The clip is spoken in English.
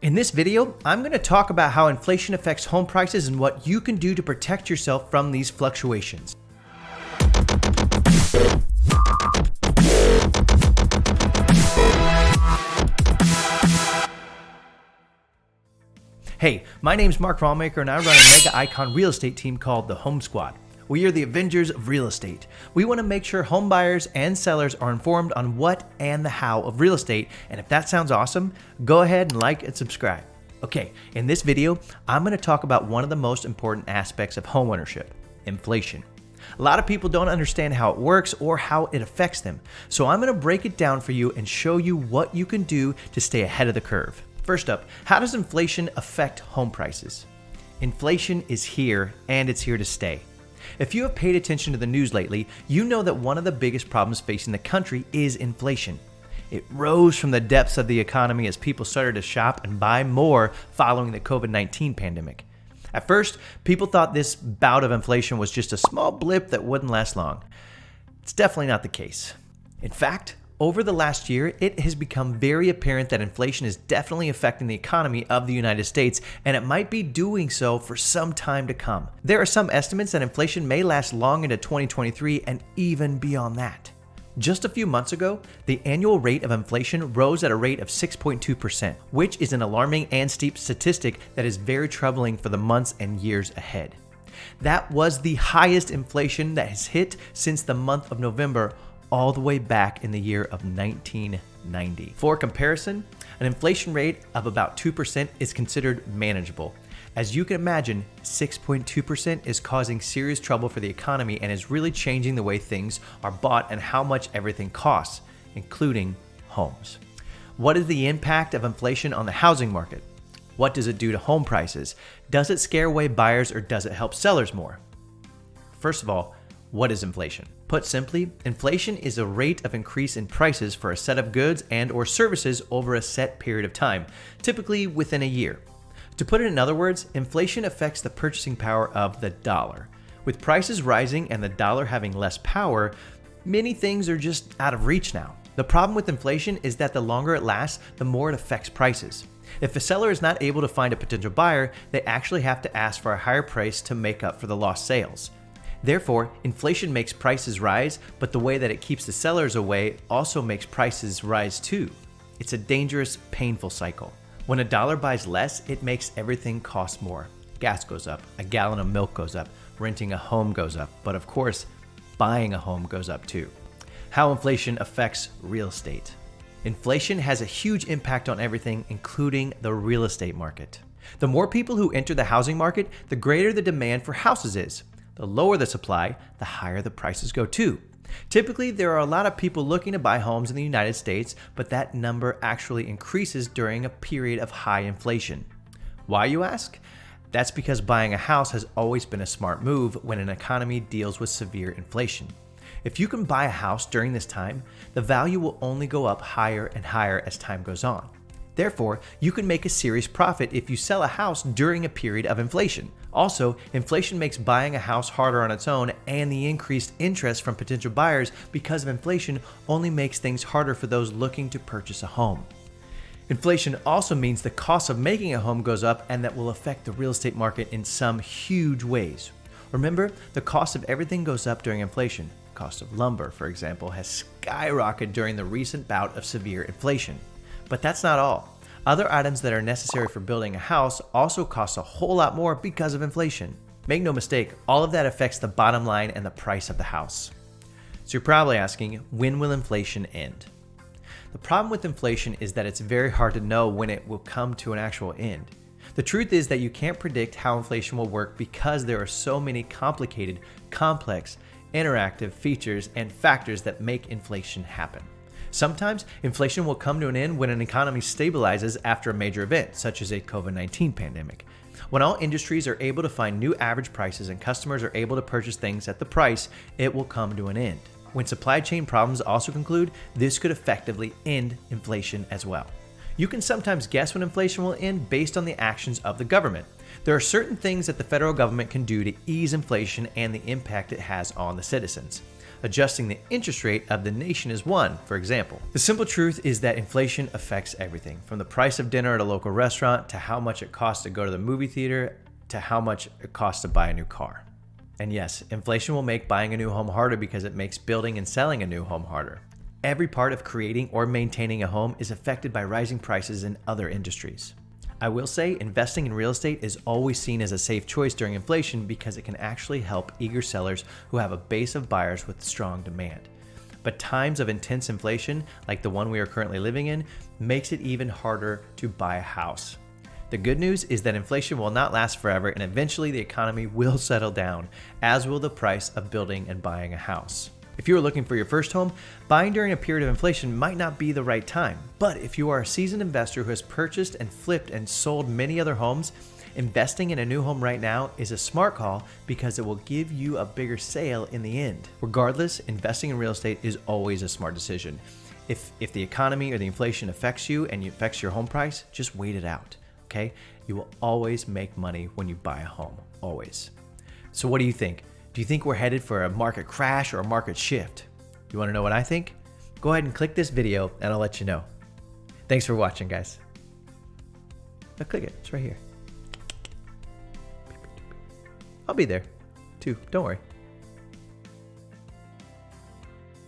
In this video, I'm going to talk about how inflation affects home prices and what you can do to protect yourself from these fluctuations. Hey, my name's Mark Raumaker and I run a mega icon real estate team called the Home Squad. We are the Avengers of real estate. We want to make sure home buyers and sellers are informed on what and the how of real estate, and if that sounds awesome, go ahead and like and subscribe. Okay, in this video, I'm going to talk about one of the most important aspects of homeownership, inflation. A lot of people don't understand how it works or how it affects them, so I'm going to break it down for you and show you what you can do to stay ahead of the curve. First up, how does inflation affect home prices? Inflation is here, and it's here to stay. If you have paid attention to the news lately, you know that one of the biggest problems facing the country is inflation. It rose from the depths of the economy as people started to shop and buy more following the COVID-19 pandemic. At first, people thought this bout of inflation was just a small blip that wouldn't last long. It's definitely not the case. In fact, over the last year, it has become very apparent that inflation is definitely affecting the economy of the United States, and it might be doing so for some time to come. There are some estimates that inflation may last long into 2023 and even beyond that. Just a few months ago, the annual rate of inflation rose at a rate of 6.2%, which is an alarming and steep statistic that is very troubling for the months and years ahead. That was the highest inflation that has hit since the month of November, all the way back in the year of 1990. For comparison, an inflation rate of about 2% is considered manageable. As you can imagine, 6.2% is causing serious trouble for the economy and is really changing the way things are bought and how much everything costs, including homes. What is the impact of inflation on the housing market? What does it do to home prices? Does it scare away buyers or does it help sellers more? First of all, what is inflation? Put simply, inflation is a rate of increase in prices for a set of goods and or services over a set period of time, typically within a year. To put it in other words, inflation affects the purchasing power of the dollar. With prices rising and the dollar having less power, many things are just out of reach now. The problem with inflation is that the longer it lasts, the more it affects prices. If a seller is not able to find a potential buyer, they actually have to ask for a higher price to make up for the lost sales. Therefore, inflation makes prices rise, but the way that it keeps the sellers away also makes prices rise too. It's a dangerous, painful cycle. When a dollar buys less, it makes everything cost more. Gas goes up, a gallon of milk goes up, renting a home goes up, but of course, buying a home goes up too. How inflation affects real estate. Inflation has a huge impact on everything, including the real estate market. The more people who enter the housing market, the greater the demand for houses is. The lower the supply, the higher the prices go too. Typically, there are a lot of people looking to buy homes in the United States, but that number actually increases during a period of high inflation. Why, you ask? That's because buying a house has always been a smart move when an economy deals with severe inflation. If you can buy a house during this time, the value will only go up higher and higher as time goes on. Therefore, you can make a serious profit if you sell a house during a period of inflation. Also, inflation makes buying a house harder on its own, and the increased interest from potential buyers because of inflation only makes things harder for those looking to purchase a home. Inflation also means the cost of making a home goes up, and that will affect the real estate market in some huge ways. Remember, the cost of everything goes up during inflation. The cost of lumber, for example, has skyrocketed during the recent bout of severe inflation. But that's not all. Other items that are necessary for building a house also cost a whole lot more because of inflation. Make no mistake, all of that affects the bottom line and the price of the house. So you're probably asking, when will inflation end? The problem with inflation is that it's very hard to know when it will come to an actual end. The truth is that you can't predict how inflation will work because there are so many complicated, complex, interactive features and factors that make inflation happen. Sometimes inflation will come to an end when an economy stabilizes after a major event, such as a COVID-19 pandemic. When all industries are able to find new average prices and customers are able to purchase things at the price, it will come to an end. When supply chain problems also conclude, this could effectively end inflation as well. You can sometimes guess when inflation will end based on the actions of the government. There are certain things that the federal government can do to ease inflation and the impact it has on the citizens. Adjusting the interest rate of the nation is one, for example. The simple truth is that inflation affects everything, from the price of dinner at a local restaurant to how much it costs to go to the movie theater to how much it costs to buy a new car. And yes, inflation will make buying a new home harder because it makes building and selling a new home harder. Every part of creating or maintaining a home is affected by rising prices in other industries. I will say investing in real estate is always seen as a safe choice during inflation because it can actually help eager sellers who have a base of buyers with strong demand. But times of intense inflation, like the one we are currently living in, makes it even harder to buy a house. The good news is that inflation will not last forever and eventually the economy will settle down, as will the price of building and buying a house. If you are looking for your first home, buying during a period of inflation might not be the right time. But if you are a seasoned investor who has purchased and flipped and sold many other homes, investing in a new home right now is a smart call because it will give you a bigger sale in the end. Regardless, investing in real estate is always a smart decision. If the economy or the inflation affects you and it affects your home price, just wait it out, okay? You will always make money when you buy a home, always. So what do you think? Do you think we're headed for a market crash or a market shift? You want to know what I think? Go ahead and click this video and I'll let you know. Thanks for watching, guys. Now click it, it's right here. I'll be there too, don't worry.